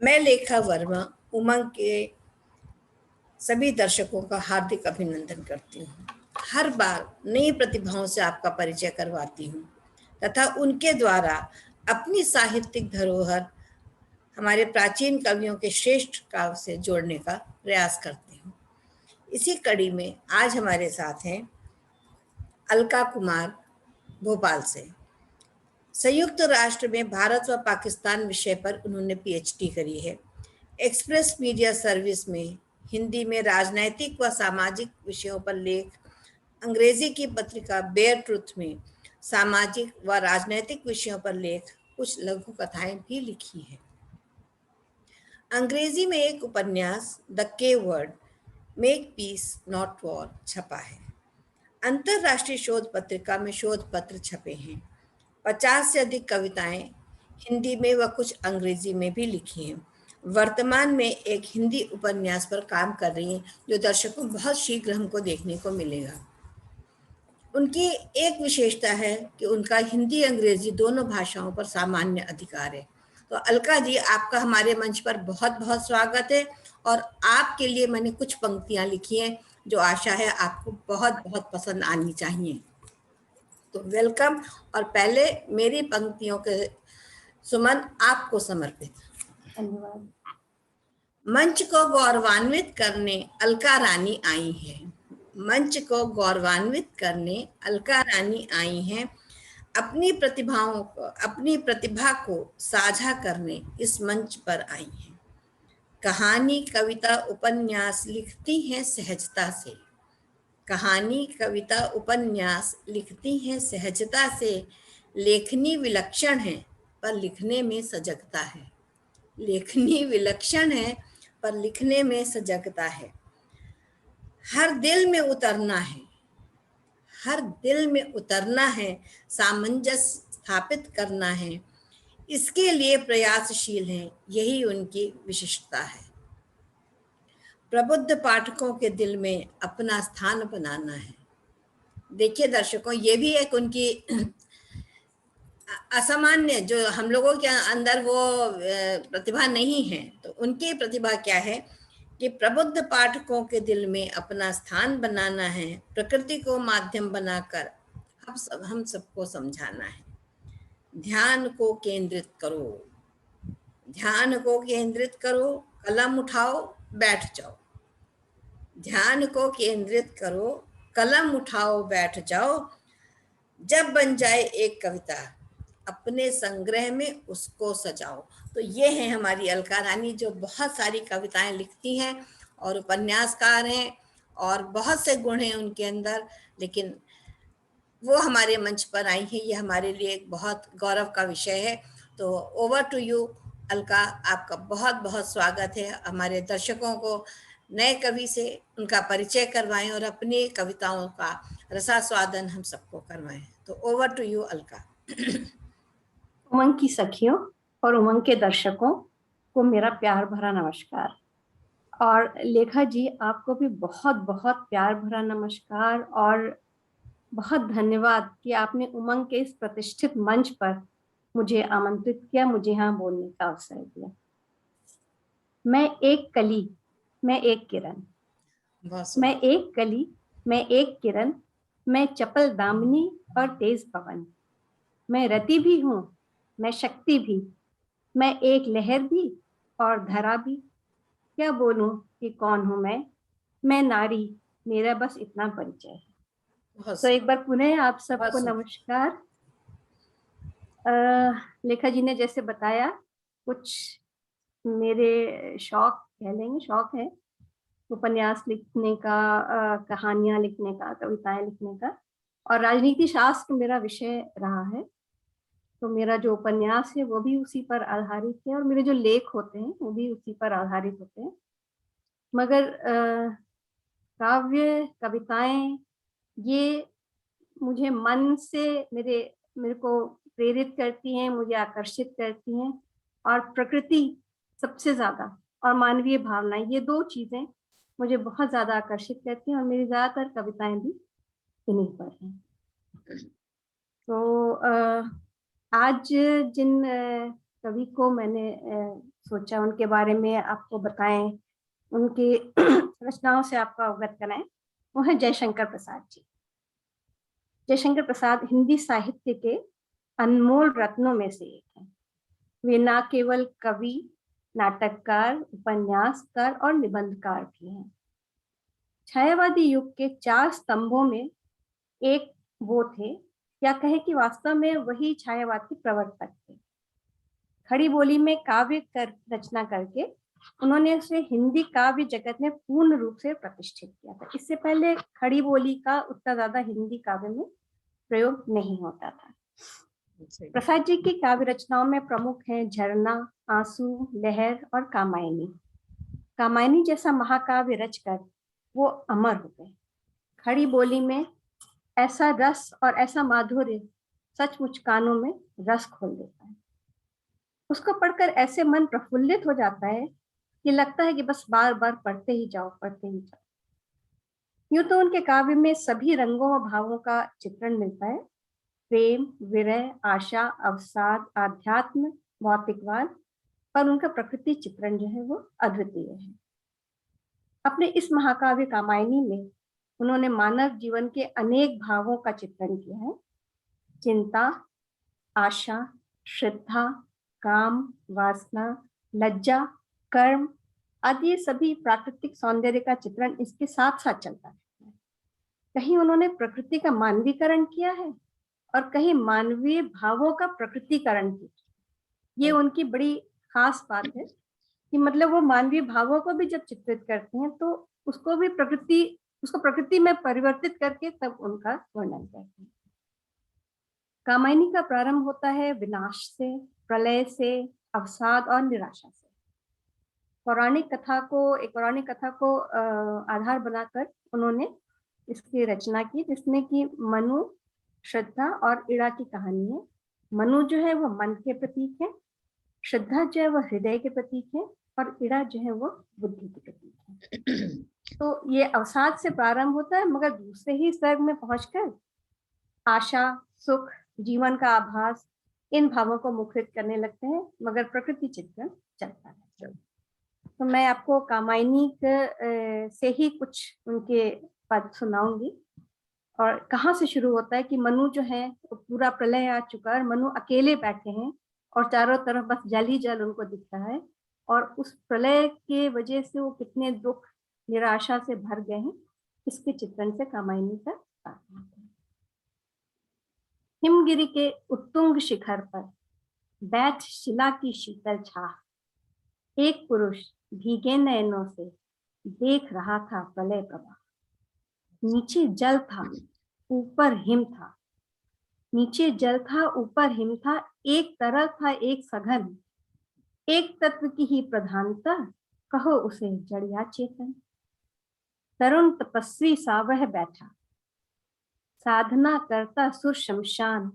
मैं लेखा वर्मा उमंग के सभी दर्शकों का हार्दिक अभिनंदन करती हूँ। हर बार नई प्रतिभाओं से आपका परिचय करवाती हूँ तथा उनके द्वारा अपनी साहित्यिक धरोहर हमारे प्राचीन कवियों के श्रेष्ठ काव्य से जोड़ने का प्रयास करती हूँ। इसी कड़ी में आज हमारे साथ हैं अलका कुमार भोपाल से। संयुक्त राष्ट्र में भारत व पाकिस्तान विषय पर उन्होंने पीएचडी करी है। एक्सप्रेस मीडिया सर्विस में हिंदी में राजनैतिक व सामाजिक विषयों पर लेख, अंग्रेजी की पत्रिका बेयर ट्रुथ में सामाजिक व राजनैतिक विषयों पर लेख, कुछ लघु कथाएं भी लिखी हैं। अंग्रेजी में एक उपन्यास द के word make peace not war छपा है। अंतरराष्ट्रीय शोध पत्रिका में शोध पत्र छपे हैं। 50 से अधिक कविताएं हिंदी में व कुछ अंग्रेजी में भी लिखी हैं। वर्तमान में एक हिंदी उपन्यास पर काम कर रही हैं जो दर्शकों बहुत शीघ्र हमको देखने को मिलेगा। उनकी एक विशेषता है कि उनका हिंदी अंग्रेजी दोनों भाषाओं पर सामान्य अधिकार है। तो अलका जी, आपका हमारे मंच पर बहुत बहुत स्वागत है और आपके लिए मैंने कुछ पंक्तियां लिखी हैं जो आशा है आपको बहुत बहुत पसंद आनी चाहिए। तो वेलकम। और पहले मेरी पंक्तियों के सुमन आपको समर्पित। धन्यवाद। मंच को गौरवान्वित करने अलका रानी आई है। मंच को गौरवान्वित करने अलका रानी आई हैं। अपनी प्रतिभा को साझा करने इस मंच पर आई हैं। कहानी, कविता, उपन्यास लिखती हैं सहजता से। कहानी, कविता, उपन्यास लिखती हैं सहजता से। लेखनी विलक्षण है पर लिखने में सजगता है। लेखनी विलक्षण है पर लिखने में सजगता है। हर दिल में उतरना है, हर दिल में उतरना है, सामंजस्य स्थापित करना है। इसके लिए प्रयासशील हैं, यही उनकी विशिष्टता है। प्रबुद्ध पाठकों के दिल में अपना स्थान बनाना है। देखिए दर्शकों, ये भी एक उनकी असामान्य, जो हम लोगों के अंदर वो प्रतिभा नहीं है, तो उनकी प्रतिभा क्या है कि प्रबुद्ध पाठकों के दिल में अपना स्थान बनाना है, प्रकृति को माध्यम बनाकर हम सबको समझाना है। ध्यान को केंद्रित करो, ध्यान को केंद्रित करो, कलम उठाओ बैठ जाओ। ध्यान को केंद्रित करो, कलम उठाओ बैठ जाओ। जब बन जाए एक कविता, अपने संग्रह में उसको सजाओ। तो ये है हमारी अलका रानी, जो बहुत सारी कविताएं लिखती हैं और उपन्यासकार हैं और बहुत से गुण हैं उनके अंदर, लेकिन वो हमारे मंच पर आई हैं। ये हमारे लिए एक बहुत गौरव का विषय है। तो ओवर टू यू अलका, आपका बहुत बहुत स्वागत है। हमारे दर्शकों को नए कवि से उनका परिचय करवाएं और अपनी कविताओं का रसास्वादन हम सबको करवाएं। तो ओवर टू यू अलका। उमंग की सखियों और उमंग के दर्शकों को मेरा प्यार भरा नमस्कार। और लेखा जी, आपको भी बहुत बहुत प्यार भरा नमस्कार और बहुत धन्यवाद कि आपने उमंग के इस प्रतिष्ठित मंच पर मुझे आमंत्रित किया, मुझे यहाँ बोलने का अवसर दिया। मैं एक कली, मैं एक किरण, मैं एक कली, मैं एक किरण, मैं चपल दामिनी और तेज पवन। मैं रति भी हूँ, मैं शक्ति भी, मैं एक लहर भी और धरा भी। क्या बोलूं कि कौन हूं मैं नारी, मेरा बस इतना परिचय है। तो एक बार पुनः आप सबको नमस्कार। लेखा जी ने जैसे बताया, कुछ मेरे शौक कह लेंगे, शौक है उपन्यास लिखने का, कहानियां लिखने का, कविताएं लिखने का, और राजनीति शास्त्र मेरा विषय रहा है। तो मेरा जो उपन्यास है वो भी उसी पर आधारित है और मेरे जो लेख होते हैं वो भी उसी पर आधारित होते हैं। मगर काव्य, कविताएं, ये मुझे मन से मेरे को प्रेरित करती हैं, मुझे आकर्षित करती हैं। और प्रकृति सबसे ज्यादा, और मानवीय भावनाएं, ये दो चीजें मुझे बहुत ज्यादा आकर्षित करती हैं और मेरी ज्यादातर कविताएं भी इन्हीं पर हैं। तो आज जिन कवि को मैंने सोचा उनके बारे में आपको बताएं, उनकी रचनाओं से आपको अवगत कराएं। वो है जयशंकर प्रसाद जी। जयशंकर प्रसाद हिंदी साहित्य के अनमोल रत्नों में से एक है। वे न केवल कवि, नाटककार, उपन्यासकार और निबंधकार भी हैं। छायावादी युग के 4 स्तंभों में एक वो थे, या कहे कि वास्तव में वही छायावाद के प्रवर्तक थे। खड़ी बोली में काव्य रचना करके उन्होंने उसे हिंदी काव्य जगत में पूर्ण रूप से प्रतिष्ठित किया था। इससे पहले खड़ी बोली का उतना ज्यादा हिंदी काव्य में प्रयोग नहीं होता था। प्रसाद जी की काव्य रचनाओं में प्रमुख हैं झरना, आंसू, लहर और कामायनी। कामायनी जैसा महाकाव्य रचकर वो अमर हो गए। खड़ी बोली में ऐसा रस और ऐसा माधुर्य सचमुच कानों में रस खोल देता है। उसको पढ़कर ऐसे मन प्रफुल्लित हो जाता है कि लगता है कि बस बार बार पढ़ते ही जाओ, पढ़ते ही जाओ। यूं तो उनके काव्य में सभी रंगों और भावों का चित्रण मिलता है। प्रेम, विरह, आशा, अवसाद, आध्यात्म, भौतिकवाद, पर उनका प्रकृति चित्रण जो है वो अद्वितीय है। अपने इस महाकाव्य कामायनी में उन्होंने मानव जीवन के अनेक भावों का चित्रण किया है। चिंता, आशा, श्रद्धा, काम, वासना, लज्जा, कर्म आदि सभी प्राकृतिक सौंदर्य का चित्रण इसके साथ साथ चलता है। कहीं उन्होंने प्रकृति का मानवीकरण किया है और कहीं मानवीय भावों का प्रकृतिकरण किया। ये उनकी बड़ी खास बात है कि मतलब वो मानवीय भावों को भी जब चित्रित करते हैं तो उसको प्रकृति में परिवर्तित करके तब उनका वर्णन करते हैं। कामायनी का प्रारंभ होता है विनाश से, प्रलय से, अवसाद और निराशा से। एक पौराणिक कथा को आधार बनाकर उन्होंने इसकी रचना की, जिसमें कि मनु, श्रद्धा और इड़ा की कहानी है। मनु जो है वो मन के प्रतीक है, श्रद्धा जो है वो हृदय के प्रतीक है और इड़ा जो है वो बुद्धि के प्रतीक है। तो ये अवसाद से प्रारंभ होता है, मगर दूसरे ही सर्ग में पहुंचकर आशा, सुख, जीवन का आभास, इन भावों को मुखरित करने लगते हैं, मगर प्रकृति चित्रण चलता है। तो मैं आपको कामायनी से ही कुछ उनके पद सुनाऊंगी। और कहाँ से शुरू होता है कि मनु जो है तो पूरा प्रलय आ चुका है, मनु अकेले बैठे हैं और चारों तरफ बस जल ही जल उनको दिखता है, और उस प्रलय के वजह से वो कितने दुख, निराशा से भर गए हैं, इसके चित्रण से कामायनी का प्रारंभ होता है। हिमगिरी के उत्तुंग शिखर पर बैठ शिला की शीतल छाह, एक पुरुष भीगे नयनों से देख रहा था प्रलय प्रवाह। नीचे जल था, ऊपर हिम था, नीचे जल था, ऊपर हिम था, एक तरल था, एक सघन, एक तत्व की ही प्रधानता, कहो उसे जड़ या चेतन। तरुण तपस्वी सा वह बैठा, साधना करता सुर शमशान,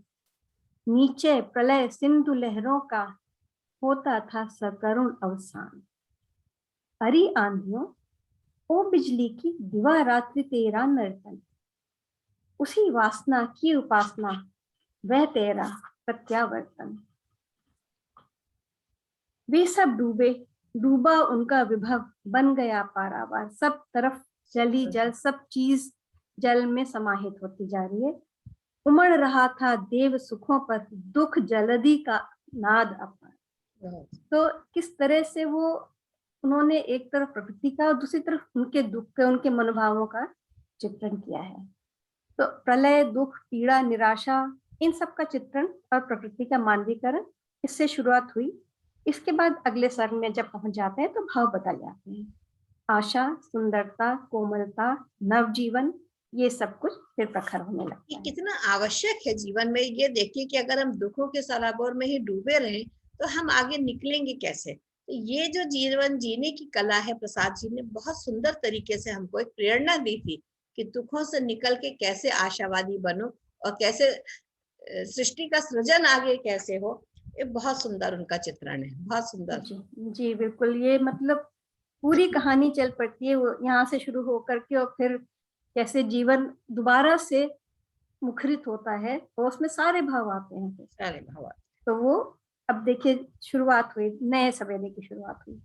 नीचे प्रलय सिंधु लहरों का होता था सकरुण अवसान। अरी आंधियों, ओ बिजली की दिवा रात्रि तेरा नर्तन, उसी वासना की उपासना वह तेरा प्रत्यावर्तन। वे सब डूबे, डूबा उनका विभव बन गया पारावार। सब तरफ जल ही जल, सब चीज जल में समाहित होती जा रही है। उमड़ रहा था देव सुखों पर दुख जलधि का नाद अपार। तो किस तरह से वो उन्होंने एक तरफ प्रकृति का और दूसरी तरफ उनके दुख के, उनके मनोभावों का चित्रण किया है। तो प्रलय, दुख, पीड़ा, निराशा, इन सब का चित्रण और प्रकृति का मानवीकरण, इससे शुरुआत हुई। इसके बाद अगले सर्ग में जब पहुंच जाते हैं तो भाव बदल जाते हैं। आशा, सुंदरता, कोमलता, नवजीवन, ये सब कुछ फिर प्रखर होने लगता है। कितना आवश्यक है जीवन में। ये देखिए कि अगर हम दुखों के सराबोर में ही डूबे रहें तो हम आगे निकलेंगे कैसे। तो ये जो जीवन जीने की कला है, प्रसाद जी ने बहुत सुंदर तरीके से हमको एक प्रेरणा दी थी कि दुखों से निकल के कैसे आशावादी बनो और कैसे सृष्टि का सृजन आगे कैसे हो। ये बहुत सुंदर उनका चित्रण है, बहुत सुंदर। जी बिल्कुल, ये मतलब पूरी कहानी चल पड़ती है वो यहाँ से शुरू होकर के, और फिर कैसे जीवन दोबारा से मुखरित होता है, तो उसमें सारे भाव आते हैं, सारे भाव आते हैं। तो वो अब देखिए शुरुआत हुई, नए सवेरे की शुरुआत हुई।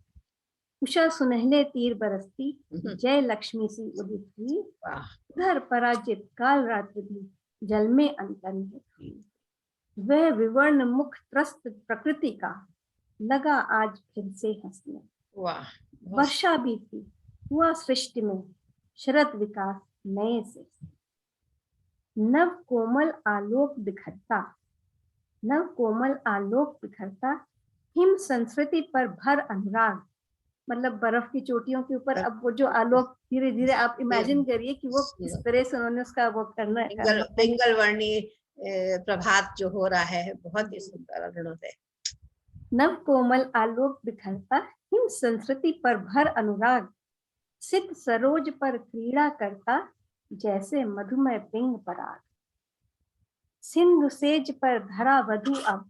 उषा सुनहले तीर बरसती, जय लक्ष्मी सी उदित हुई, वाह, उधर पराजित काल रात्रि भी जल में अंतर्निहित हुई। वह विवर्ण मुख त्रस्त प्रकृति का लगा आज फिर से हंसने। वाह, बहुत वर्षा बीती, हुआ सृष्टि में शरद विकास नए से। नव कोमल आलोक बिखरता, नव कोमल आलोक बिखरता, हिम संस्कृति पर भर अनुराग। मतलब बर्फ की चोटियों के ऊपर अब वो जो आलोक धीरे धीरे, आप इमेजिन करिए कि वो किस तरह से उन्होंने उसका वो करना पिंगल वर्णी प्रभात जो हो रहा है, बहुत ही सुंदर अरुणोदय। नव कोमल आलोक बिखरता, हिम संस्कृति पर भर अनुराग, सित सरोज पर क्रीड़ा करता, जैसे मधुमय पिंग पराग। सिंधु सेज पर धरा वधु अब,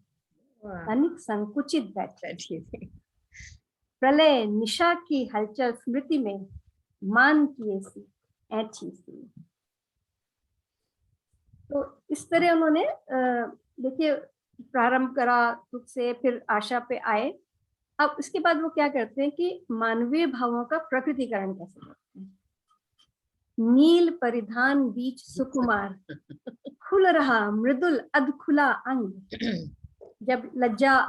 तनिक संकुचित बैठी। प्रलय निशा की हलचल स्मृति में, मान किए सी ऐठी सी। तो इस तरह उन्होंने देखिए प्रारंभ करा दुख से, फिर आशा पे आए। अब इसके बाद वो क्या करते हैं कि मानवीय भावों का प्रकृतिकरण कैसे करते हैं। नील परिधान बीच सुकुमार, खुल रहा मृदुल अधखुला अंग। जब लज्जा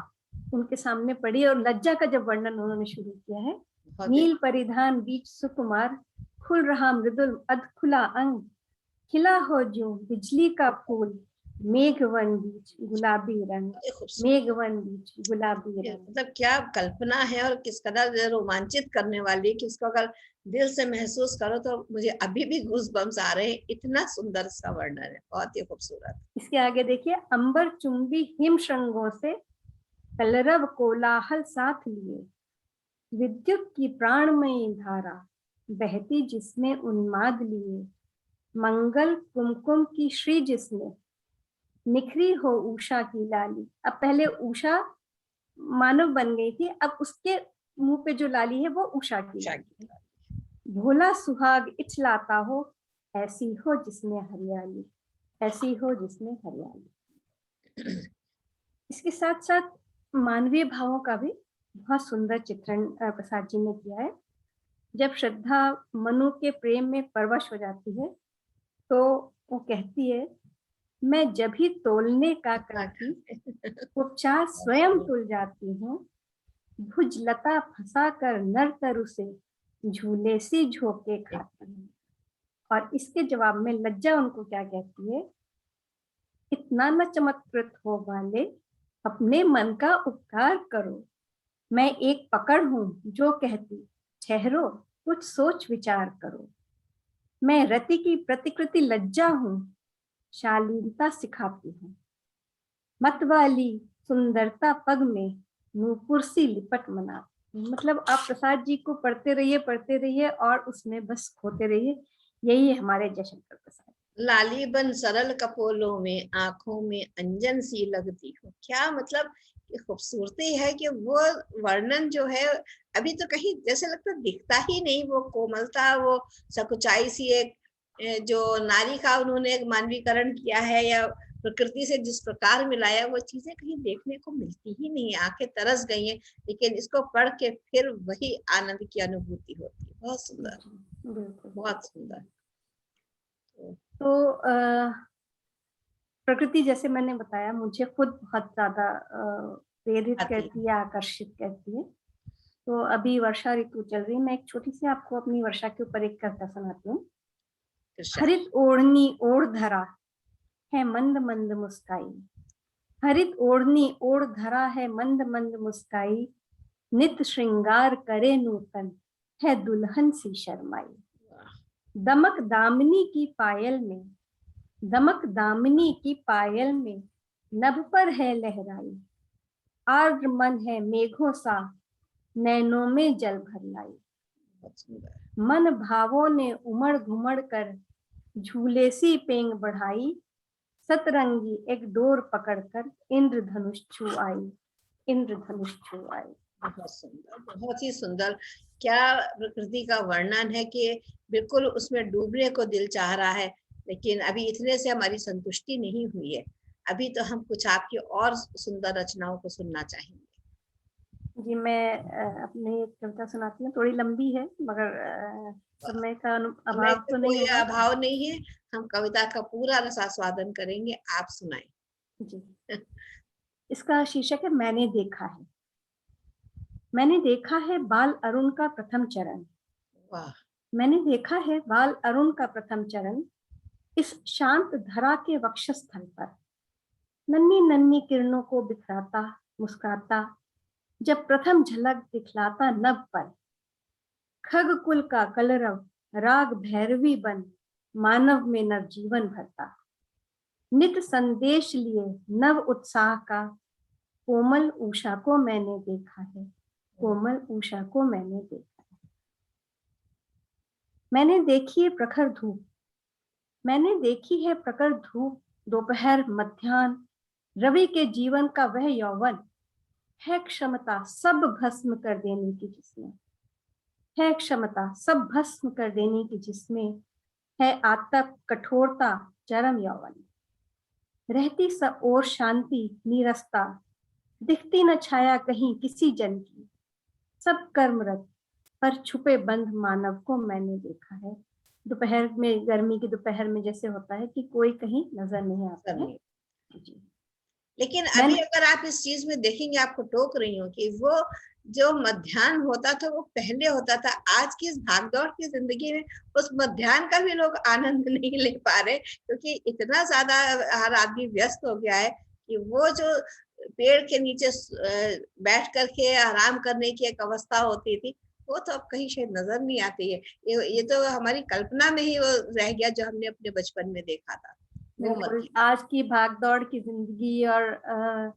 उनके सामने पड़ी और लज्जा का जब वर्णन उन्होंने शुरू किया है, नील परिधान बीच सुकुमार, खुल रहा मृदुल अधखुला अंग, खिला हो जो बिजली का फूल, मेघवन बीच गुलाबी रंग, मेघवन बीच गुलाबी रंग। मतलब क्या कल्पना है और किस कदर रोमांचित करने वाली कि इसको अगर दिल से महसूस करो तो मुझे अभी भी गूज़बम्स आ रहे हैं। इतना सुंदर सा वर्णन है, बहुत ही खूबसूरत। इसके आगे देखिए, अंबर चुंबी हिम श्रृंगों से कलरव कोलाहल साथ लिए, विद्युत की प्राणमयी धारा बहती जिसने उन्माद लिए, मंगल कुमकुम की श्री जिसने, निखरी हो उषा की लाली। अब पहले उषा मानव बन गई थी, अब उसके मुंह पे जो लाली है वो उषा की लाली है। भोला सुहाग इछलाता हो, ऐसी हो जिसमें हरियाली, ऐसी हो जिसमें हरियाली। इसके साथ साथ मानवीय भावों का भी बहुत सुंदर चित्रण प्रसाद जी ने किया है। जब श्रद्धा मनु के प्रेम में परवश हो जाती है तो वो कहती है, मैं जब ही तोलने का करती, उपचार स्वयं तुल जाती हूँ, भुज लता फंसा कर नर तरु से झूले सी झोंके खाती हूँ। और इसके जवाब में लज्जा उनको क्या कहती है, इतना न चमत्कृत हो वाले, अपने मन का उपकार करो। मैं एक पकड़ हूँ जो कहती, ठहरो कुछ सोच विचार करो। मैं रति की प्रतिकृति लज्जा हूँ, शालीनता सिखाती हूँ। मतवाली सुंदरता पग में, नूपुर सी लिपट मना। मतलब आप प्रसाद जी को पढ़ते रहिए और उसमें बस खोते रहिए। यही है हमारे जयशंकर प्रसाद। लाली बन सरल कपोलों में, आंखों में अंजन सी लगती हो। क्या मतलब खूबसूरती है कि वो वर्णन जो है अभी तो कहीं जैसे लगता दिखता ही नहीं। वो कोमलता, वो सकुचाई सी एक जो नारी का उन्होंने एक मानवीकरण किया है या प्रकृति से जिस प्रकार मिलाया, वो चीजें कहीं देखने को मिलती ही नहीं है। आंखें तरस गई हैं, लेकिन इसको पढ़ के फिर वही आनंद की अनुभूति होती है। बहुत सुंदर, बहुत सुंदर। तो प्रकृति जैसे मैंने बताया मुझे खुद बहुत ज्यादा प्रेरित करती है, आकर्षित करती है। तो अभी वर्षा ऋतु चल रही है, मैं एक छोटी सी आपको अपनी वर्षा के ऊपर एक कविता सुनाती हूँ। हरित ओढ़नी ओढ़ धरा है मंद मंद मुस्काई, हरित ओढ़नी ओढ़ धरा है मंद मंद मुस्काई, नित श्रृंगार करे नूतन है दुल्हन सी शर्माई। दमक दामिनी की पायल में, दमक दामिनी की पायल में, नभ पर है लहराई, आर्द्र मन है मेघों सा, नैनों में जल भर लाई। मन भावों ने उमड़ घुमड़ कर, झूले सी पेंग बढ़ाई, सतरंगी एक डोर पकड़कर इंद्रधनुष छू आई, इंद्रधनुष छू आई। बहुत सुंदर, बहुत ही सुंदर। क्या प्रकृति का वर्णन है कि बिल्कुल उसमें डूबने को दिल चाह रहा है, लेकिन अभी इतने से हमारी संतुष्टि नहीं हुई है। अभी तो हम कुछ आपकी और सुंदर रचनाओं को सुनना चाहेंगे। जी, मैं अपनी एक कविता सुनाती हूँ, थोड़ी लंबी है मगर समय का हमें अभाव तो तो नहीं कोई होगा। अभाव नहीं है, हम कविता का पूरा रसास्वादन करेंगे, आप सुनाएं। जी, इसका शीर्षक है मैंने देखा है। मैंने देखा है बाल अरुण का प्रथम चरण। वाह। मैंने देखा है बाल अरुण का प्रथम चरण, इस शांत धरा के वक्षस्थल पर नन्ही नन्ही किरणों को बिखराता मुस्कुराता, जब प्रथम झलक दिखलाता नभ पर। खग कुल का कलरव राग भैरवी बन, मानव में नव जीवन भरता। नित संदेश लिए नव उत्साह का, कोमल उषा को मैंने देखा है। कोमल उषा को मैंने देखा है। मैंने देखी है प्रखर धूप। मैंने देखी है प्रखर धूप, दोपहर मध्याह्न, रवि के जीवन का वह यौवन है क्षमता सब भस्म कर देने की जिसमें। है क्षमता सब भस्म कर देने की जिसमें, है आतप कठोरता चरम यौवन। रहती सब ओर शांति नीरसता, दिखती न छाया कहीं किसी जन की। सब कर्मरत पर छुपे बंद मानव को मैंने देखा है। दोपहर में, गर्मी की दोपहर में जैसे होता है कि कोई कहीं नजर नहीं आता है। जी, लेकिन अभी मैंने अगर आप इस चीज में देखेंगे, आपको टोक रही हूँ कि वो जो मध्याह्न होता था वो पहले होता था। आज की इस भागदौड़ की जिंदगी में उस मध्याह्न का भी लोग आनंद नहीं ले पा रहे, क्योंकि इतना ज्यादा हर आदमी व्यस्त हो गया है कि वो जो पेड़ के नीचे बैठ करके आराम करने की एक अवस्था होती थी, वो तो अब कहीं शायद नजर नहीं आती है। ये तो हमारी कल्पना में ही वो रह गया जो हमने अपने बचपन में देखा था, वो बिल्कुल मध्याह्न। आज की भागदौड़ की जिंदगी और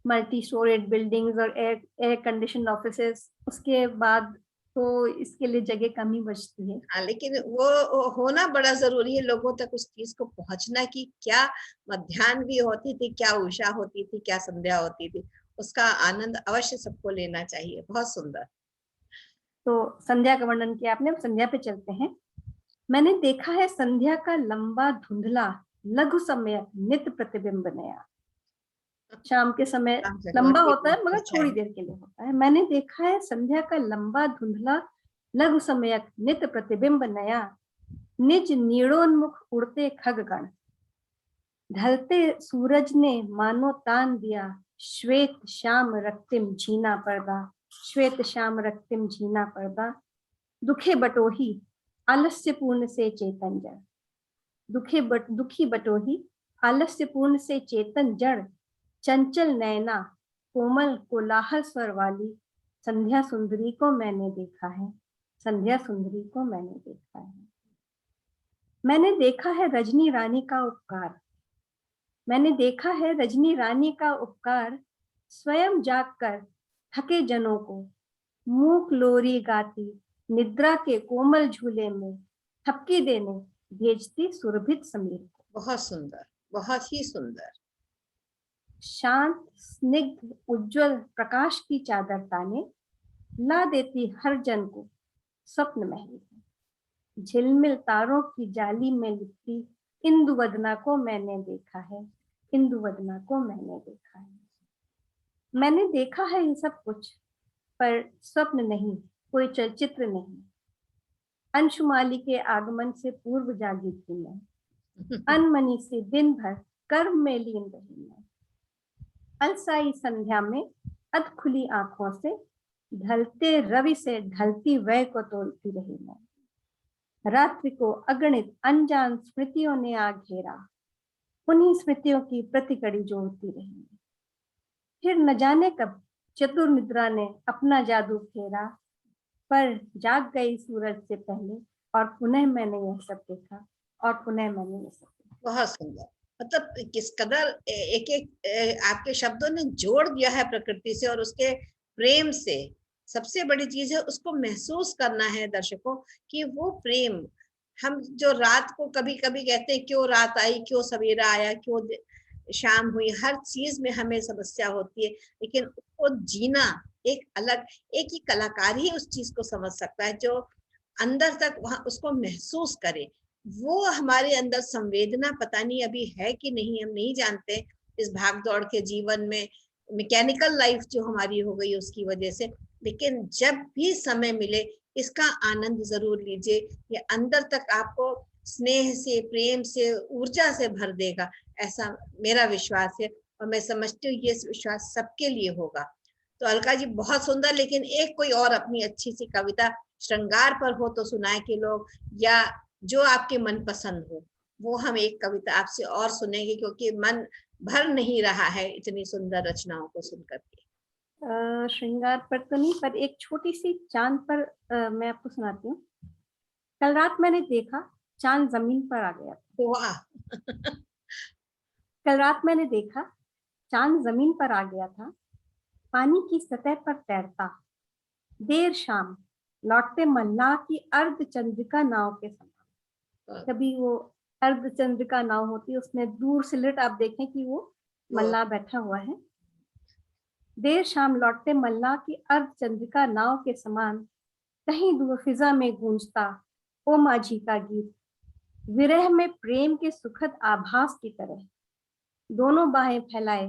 मल्टी स्टोरेड बिल्डिंग्स और एयर कंडीशन ऑफिसेस, उसके बाद तो इसके लिए जगह कम ही बचती है। हाँ, लेकिन वो होना बड़ा जरूरी है, लोगों तक उस चीज को पहुंचना कि क्या मध्याह्न भी होती थी, क्या उषा होती थी, क्या संध्या होती थी। उसका आनंद अवश्य सबको लेना चाहिए। बहुत सुंदर। तो संध्या का वर्णन किया आपने, अब संध्या पे चलते हैं। मैंने देखा है संध्या का लंबा धुंधला लघु समय नित्य प्रतिबिंब नया। शाम के समय राम लंबा चक्रवर्ती होता की है मगर चर्चा थोड़ी है। देर के लिए होता है। मैंने देखा है संध्या का लंबा धुंधला लघु समय नित्य प्रतिबिंब नया, निज नीड़ोन्मुख उड़ते खगगण। ढलते सूरज ने मानो तान दिया, श्वेत श्याम रक्तिम झीना पर्दा। श्वेत श्याम रक्तिम झीना पर्दा, दुखे बटोही आलस्य पूर्ण से चेतन जड़। दुखी बटोही आलस्य पूर्ण से चेतन जड़, चंचल नैना कोमल कोलाहल स्वर वाली संध्या सुंदरी को मैंने देखा है। संध्या सुंदरी को मैंने देखा है। मैंने देखा है रजनी रानी का उपकार। मैंने देखा है रजनी रानी का उपकार, स्वयं जागकर थके जनों को मूक लोरी गाती निद्रा के कोमल झूले में थपकी देने भेजती सुरभित समीर को। बहुत सुंदर, बहुत ही सुंदर। शांत स्निग्ध उज्जवल प्रकाश की चादर ताने ला देती हर जन को स्वप्न महल। झिलमिल तारों की जाली में लिपटी इंदुवदना को मैंने देखा है। इंदुवदना को मैंने देखा है। मैंने देखा है ये सब कुछ, पर स्वप्न नहीं, कोई चलचित्र नहीं। अंशुमाली के आगमन से पूर्व जागी थी मैं, अनमनी से दिन भर कर्म में लीन रही मैं। अलसाई संध्या में अध खुली आंखों से ढलते रवि से ढलती वय को तोलती रही मैं। रात्रि को अगणित अनजान स्मृतियों ने आ घेरा, उन्हीं स्मृतियों की प्रतिकड़ी जोड़ती रही। फिर न जाने कब चतुर निद्रा ने अपना जादू फेरा, पर जाग गई सूरज से पहले और पुनः मैंने यह सब देखा। और पुनः मैंने यह सब देखा। बहुत सुंदर। मतलब किस कदर एक एक आपके शब्दों ने जोड़ दिया है प्रकृति से और उसके प्रेम से। सबसे बड़ी चीज है उसको महसूस करना है दर्शकों कि वो प्रेम, हम जो रात को कभी कभी कहते हैं क्यों रात आई, क्यों सवेरा आया, क्यों शाम हुई, हर चीज में हमें समस्या होती है, लेकिन उसको जीना एक अलग, एक ही कलाकार ही उस चीज को समझ सकता है जो अंदर तक वहां उसको महसूस करे। वो हमारे अंदर संवेदना पता नहीं अभी है कि नहीं, हम नहीं जानते, इस भाग दौड़ के जीवन में, मैकेनिकल लाइफ जो हमारी हो गई उसकी वजह से। लेकिन जब भी समय मिले इसका आनंद जरूर लीजिए। ये अंदर तक आपको स्नेह से, प्रेम से, ऊर्जा से भर देगा, ऐसा मेरा विश्वास है। और मैं समझती हूँ ये विश्वास सबके लिए होगा। तो अलका जी बहुत सुंदर। लेकिन एक कोई और अपनी अच्छी सी कविता श्रृंगार पर हो तो सुनाए कि लोग, या जो आपके मन पसंद हो वो हम एक कविता आपसे और सुनेंगे, क्योंकि मन भर नहीं रहा है इतनी सुंदर रचनाओं को सुन करके। श्रृंगार पर तो नहीं, पर एक छोटी सी चांद पर मैं आपको सुनाती हूँ। कल रात मैंने देखा चांद जमीन पर आ गया था। वाह। कल रात मैंने देखा चांद जमीन पर आ गया था, पानी की सतह पर तैरता। देर शाम लौटते मल्लाह की अर्ध चंद्रिका नाव के समान। कभी वो अर्ध चंद्रिका नाव होती है, उसमें दूर से लिट आप देखें कि वो मल्लाह बैठा हुआ है। देर शाम लौटते मल्लाह की अर्ध चंद्रिका नाव के समान, कहीं दूर फिजा में गूंजता ओ माझी का गीत, विरह में प्रेम के सुखद आभास की तरह। दोनों बाहें फैलाए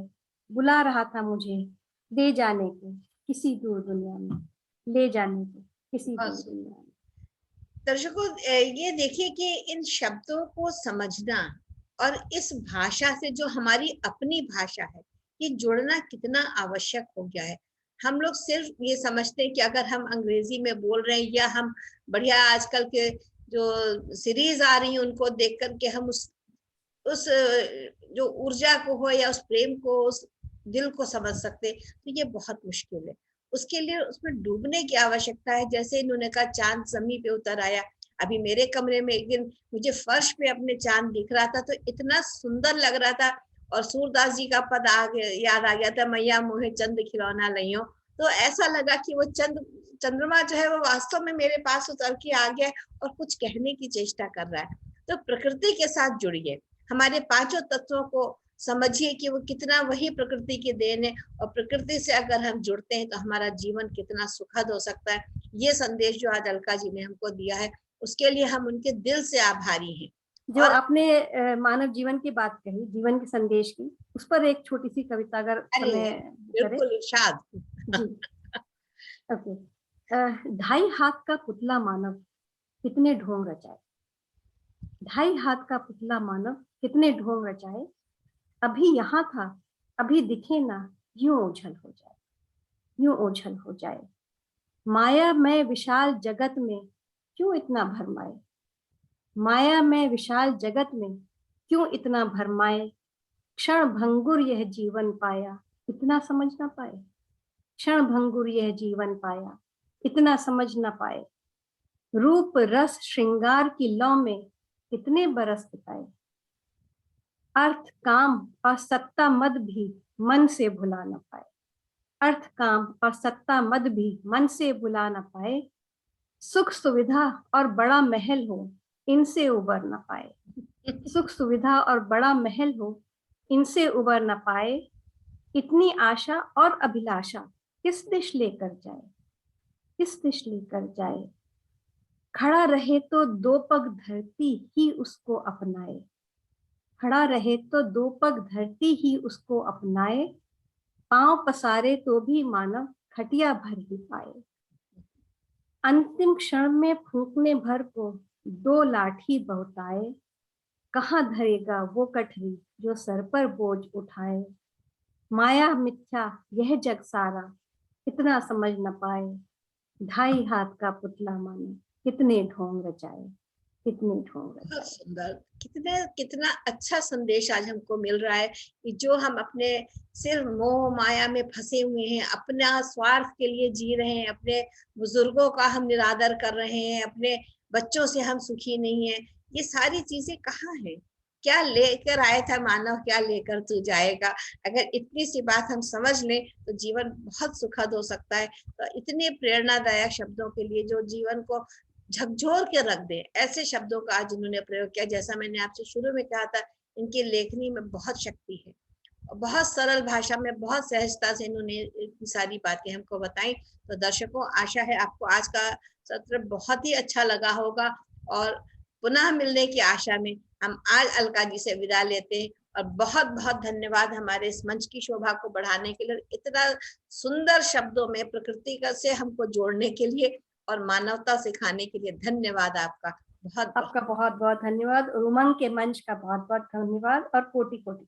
बुला रहा था मुझे, ले जाने को किसी दूर दुनिया में, ले जाने को किसी दूर दुनिया में। दर्शकों, ये देखिए कि इन शब्दों को समझना और इस भाषा से, जो हमारी अपनी भाषा है, ये जुड़ना कितना आवश्यक हो गया है। हम लोग सिर्फ ये समझते हैं कि अगर हम अंग्रेजी में बोल रहे हैं, या हम बढ़िया आजकल के जो सीरीज आ रही हैं उनको देख करके हम उस जो ऊर्जा को हो या उस प्रेम को, उस दिल को समझ सकते, तो ये बहुत मुश्किल है। उसके लिए उसमें डूबने की आवश्यकता है। जैसे इन्होंने कहा चांद जमीन पे उतर आया। अभी मेरे कमरे में एक दिन मुझे फर्श पे अपने चांद दिख रहा था, तो इतना सुंदर लग रहा था। और सूरदास जी का पद याद आ गया था, मैया मोहे चंद खिलौना लइयो। तो ऐसा लगा कि वो चंद्रमा जो है वो वास्तव में मेरे पास उतर के आ गया और कुछ कहने की चेष्टा कर रहा है। तो प्रकृति के साथ जुड़िए, हमारे पांचों तत्वों को समझिए कि वो कितना वही प्रकृति की देन है। और प्रकृति से अगर हम जुड़ते हैं तो हमारा जीवन कितना सुखद हो सकता है। ये संदेश जो आज अलका जी ने हमको दिया है, उसके लिए हम उनके दिल से आभारी हैं। जो और आपने मानव जीवन की बात कही, जीवन के संदेश की, उस पर एक छोटी सी कविता अगर समय करे। बिल्कुल इरशाद। जी, ओके। ढाई हाथ का पुतला मानव कितने ढोंग रचाए, ढाई हाथ का पुतला मानव कितने ढोंग रचाए, अभी यहाँ था अभी दिखे ना, यूं ओझल हो जाए, यूं ओझल हो जाए। माया में विशाल जगत में क्यों इतना भरमाए, माया में विशाल जगत में क्यों इतना भरमाए। क्षण भंगुर यह जीवन पाया, इतना समझ ना पाए, क्षण भंगुर यह जीवन पाया, इतना समझ ना पाए। रूप रस श्रृंगार की लौ में कितने बरस बिताए, अर्थ काम और सत्ता मद भी मन से भुला न पाए, अर्थ काम और सत्ता मद भी मन से भुला न पाए। सुख सुविधा और बड़ा महल हो, इनसे उबर न पाए, सुख सुविधा और बड़ा महल हो, इनसे उबर न पाए। इतनी आशा और अभिलाषा किस दिश लेकर जाए, किस दिश लेकर जाए। खड़ा रहे तो दो पग धरती ही उसको अपनाए, खड़ा रहे तो दो पग धरती ही उसको अपनाए। पांव पसारे तो भी मानव खटिया भर ही पाए, अंतिम क्षण में फूंकने भर को दो लाठी बहुताए। कहाँ धरेगा वो कठरी जो सर पर बोझ उठाए। माया मिथ्या यह जग सारा इतना समझ न पाए। ढाई हाथ का पुतला मानो कितने ढोंग रचाए, कितने ढोंग बहुत रचाए। सुंदर। कितना अच्छा संदेश आज हमको मिल रहा है कि जो हम अपने सिर्फ मोह माया में फंसे हुए हैं, अपना स्वार्थ के लिए जी रहे हैं, अपने बुजुर्गों का हम निरादर कर रहे हैं, अपने बच्चों से हम सुखी नहीं है, ये सारी चीजें कहाँ है। क्या लेकर आया था मानव, क्या लेकर तू जाएगा। अगर इतनी सी बात हम समझ लें तो जीवन बहुत सुखद हो सकता है। तो इतने प्रेरणादायक शब्दों के लिए, जो जीवन को झकझोर के रख दे, ऐसे शब्दों का आज उन्होंने प्रयोग किया। जैसा मैंने आपसे शुरू में कहा था, इनकी लेखनी में बहुत शक्ति है और बहुत सरल भाषा में बहुत सहजता से इन्होंने इतनी सारी बातें हमको बताई। तो दर्शकों, आशा है आपको आज का सत्र बहुत ही अच्छा लगा होगा और पुनः मिलने की आशा में हम आज अलका जी से विदा लेते हैं और बहुत बहुत धन्यवाद हमारे इस मंच की शोभा को बढ़ाने के लिए, इतना सुंदर शब्दों में प्रकृति का से हमको जोड़ने के लिए और मानवता सिखाने के लिए धन्यवाद आपका। बहुत आपका बहुत बहुत धन्यवाद। उमंग के मंच का बहुत बहुत धन्यवाद और कोटि कोटि